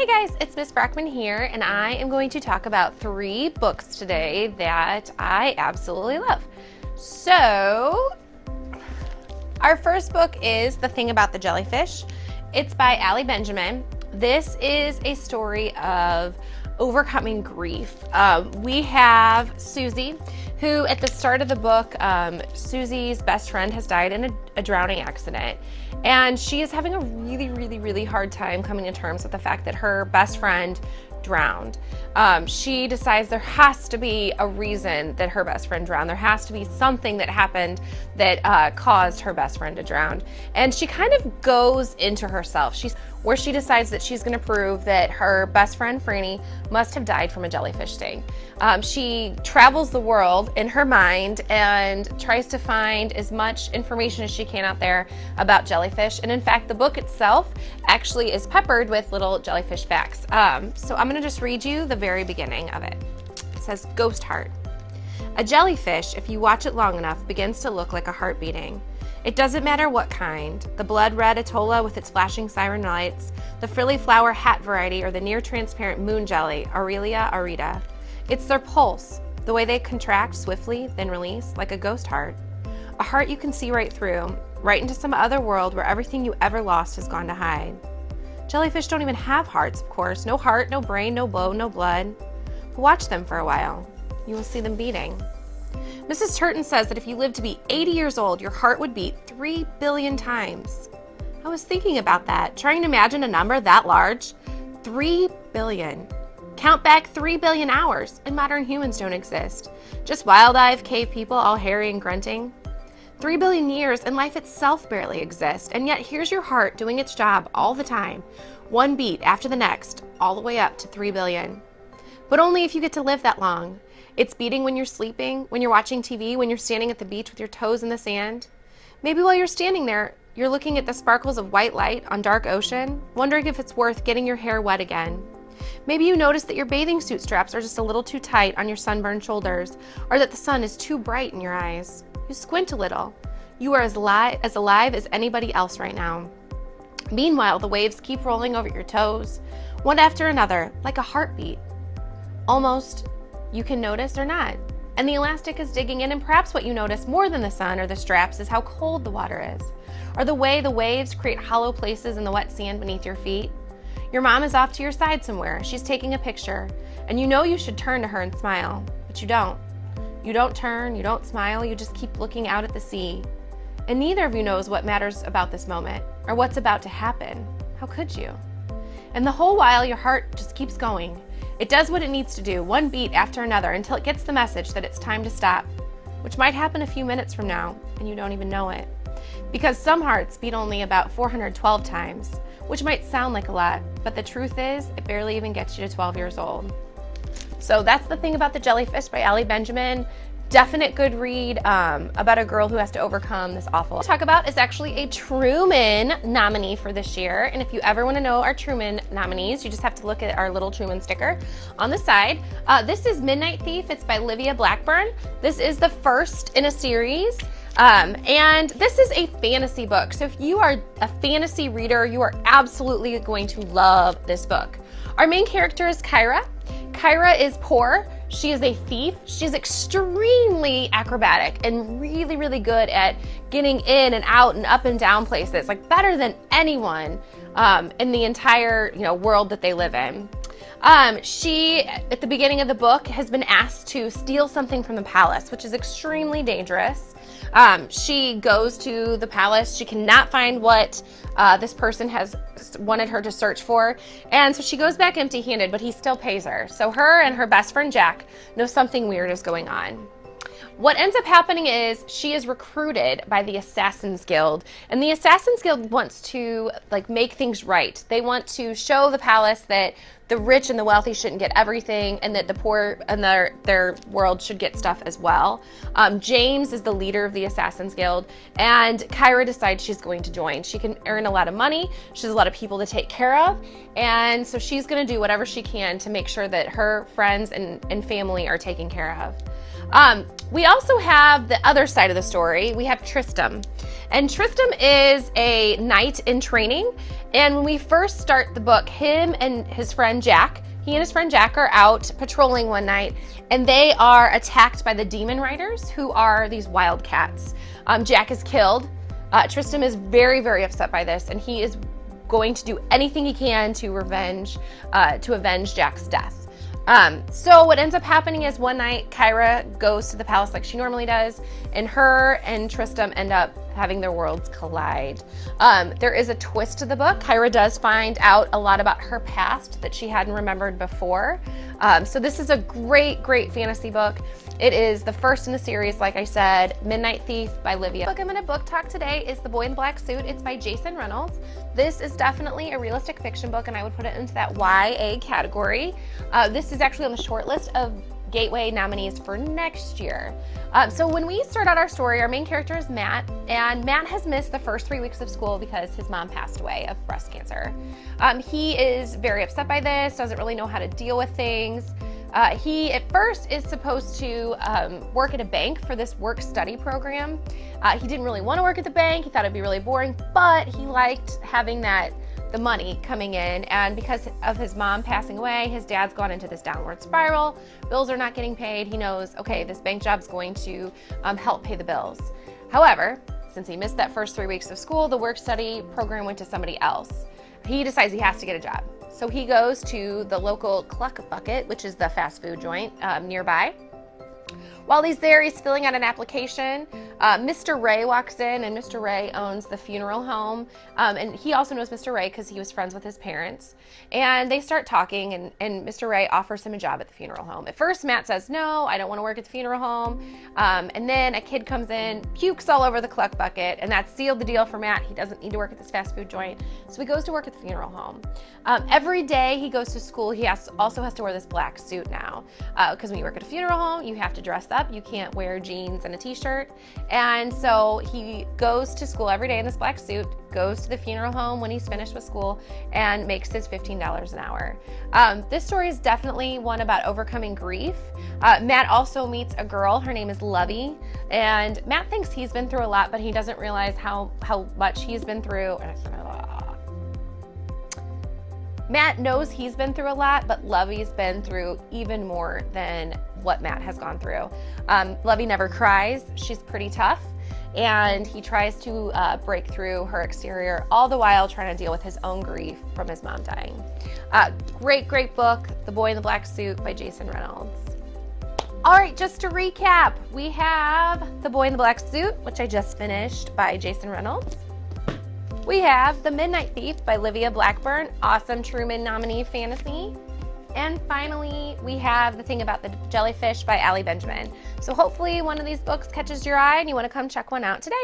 Hey guys, it's Miss Brockman here, and I am going to talk about 3 books today that I absolutely love. So, our first book is The Thing About the Jellyfish. It's by Ali Benjamin. This is a story of overcoming grief. We have Susie, who at the start of the book, Susie's best friend has died in a drowning accident. And she is having a really hard time coming to terms with the fact that her best friend drowned. She decides there has to be a reason that her best friend drowned. There has to be something that happened that caused her best friend to drown. And she kind of goes into herself. Where she decides that she's going to prove that her best friend, Franny, must have died from a jellyfish sting. She travels the world in her mind and tries to find as much information as she can out there about jellyfish. And in fact, the book itself actually is peppered with little jellyfish facts. So I'm going to just read you the very beginning of it. It says, Ghost Heart. A jellyfish, if you watch it long enough, begins to look like a heart beating. It doesn't matter what kind, the blood-red Atolla with its flashing siren lights, the frilly flower hat variety, or the near-transparent moon jelly, Aurelia aurita. It's their pulse, the way they contract swiftly, then release, like a ghost heart. A heart you can see right through, right into some other world where everything you ever lost has gone to hide. Jellyfish don't even have hearts, of course. No heart, no brain, no bone, no blood. But watch them for a while. You will see them beating. Mrs. Turton says that if you live to be 80 years old, your heart would beat 3 billion times. I was thinking about that, trying to imagine a number that large. 3 billion. Count back 3 billion hours, and modern humans don't exist. Just wild-eyed cave people, all hairy and grunting. 3 billion years, and life itself barely exists, and yet here's your heart doing its job all the time, one beat after the next, all the way up to 3 billion. But only if you get to live that long. It's beating when you're sleeping, when you're watching TV, when you're standing at the beach with your toes in the sand. Maybe while you're standing there, you're looking at the sparkles of white light on dark ocean, wondering if it's worth getting your hair wet again. Maybe you notice that your bathing suit straps are just a little too tight on your sunburned shoulders, or that the sun is too bright in your eyes. You squint a little. You are as alive as anybody else right now. Meanwhile, the waves keep rolling over your toes, one after another, like a heartbeat. Almost you can notice or not. And the elastic is digging in, and perhaps what you notice more than the sun or the straps is how cold the water is, or the way the waves create hollow places in the wet sand beneath your feet. Your mom is off to your side somewhere. She's taking a picture, and you know you should turn to her and smile, but you don't. You don't turn, you don't smile, you just keep looking out at the sea. And neither of you knows what matters about this moment, or what's about to happen. How could you? And the whole while, your heart just keeps going. It does what it needs to do, one beat after another, until it gets the message that it's time to stop, which might happen a few minutes from now, and you don't even know it. Because some hearts beat only about 412 times, which might sound like a lot, but the truth is, it barely even gets you to 12 years old. So that's The Thing About the Jellyfish by Ali Benjamin. Definite good read about a girl who has to overcome this awful. What we'll talk about is actually a Truman nominee for this year. And if you ever want to know our Truman nominees, you just have to look at our little Truman sticker on the side. This is Midnight Thief. It's by Livia Blackburn. This is the first in a series. And this is a fantasy book. So if you are a fantasy reader, you are absolutely going to love this book. Our main character is Kyra. Kyra is poor. She is a thief. She's extremely acrobatic and really good at getting in and out and up and down places, like better than anyone in the entire world that they live in. She, at the beginning of the book, has been asked to steal something from the palace, which is extremely dangerous. She goes to the palace. She cannot find what this person has wanted her to search for. And so she goes back empty-handed, but he still pays her. So her and her best friend Jack know something weird is going on. What ends up happening is she is recruited by the Assassin's Guild, and the Assassin's Guild wants to make things right. They want to show the palace that the rich and the wealthy shouldn't get everything, and that the poor and their world should get stuff as well. James is the leader of the Assassin's Guild, and Kyra decides she's going to join. She can earn a lot of money, she has a lot of people to take care of, and so she's going to do whatever she can to make sure that her friends and family are taken care of. We also have the other side of the story. We have Tristram. And Tristram is a knight in training, And when we first start the book, him and his friend Jack, he and his friend Jack are out patrolling one night, and they are attacked by the demon riders, who are these wildcats. Jack is killed. Tristram is very, very upset by this, and he is going to do anything he can to avenge Jack's death. So what ends up happening is one night Kyra goes to the palace like she normally does, and her and Tristram end up having their worlds collide. There is a twist to the book. Kyra does find out a lot about her past that she hadn't remembered before. So this is a great, great fantasy book. It is the first in the series, like I said, Midnight Thief by Livia. The book I'm going to book talk today is The Boy in the Black Suit. It's by Jason Reynolds. This is definitely a realistic fiction book, and I would put it into that YA category. This is actually on the short list of Gateway nominees for next year. So when we start out our story, our main character is Matt, and Matt has missed the first 3 weeks of school because his mom passed away of breast cancer. He is very upset by this, doesn't really know how to deal with things. He at first is supposed to work at a bank for this work-study program. He didn't really want to work at the bank. He thought it'd be really boring, but he liked having the money coming in, and because of his mom passing away, his dad's gone into this downward spiral. Bills are not getting paid. He knows, okay, this bank job's going to help pay the bills. However, since he missed that first 3 weeks of school, the work-study program went to somebody else. He decides he has to get a job. So he goes to the local Cluck Bucket, which is the fast food joint nearby. While he's there, he's filling out an application. Mr. Ray walks in, and Mr. Ray owns the funeral home. And he also knows Mr. Ray because he was friends with his parents. And they start talking, and Mr. Ray offers him a job at the funeral home. At first, Matt says, no, I don't want to work at the funeral home. And then a kid comes in, pukes all over the Cluck Bucket, and that sealed the deal for Matt. He doesn't need to work at this fast food joint. So he goes to work at the funeral home. Every day he goes to school, he also has to wear this black suit now. Because when you work at a funeral home, you have to dress up. You can't wear jeans and a t-shirt. And so he goes to school every day in this black suit, goes to the funeral home when he's finished with school, and makes his $15 an hour. This story is definitely one about overcoming grief. Matt also meets a girl. Her name is Lovey. And Matt thinks he's been through a lot, but he doesn't realize how much he's been through. Matt knows he's been through a lot, but Lovey's been through even more than what Matt has gone through. Lovey never cries. She's pretty tough, and he tries to break through her exterior, all the while trying to deal with his own grief from his mom dying. Great, great book, The Boy in the Black Suit by Jason Reynolds. All right, just to recap, we have The Boy in the Black Suit, which I just finished, by Jason Reynolds. We have The Midnight Thief by Livia Blackburn, awesome Truman nominee fantasy. And finally, we have The Thing About the Jellyfish by Allie Benjamin. So hopefully one of these books catches your eye and you want to come check one out today.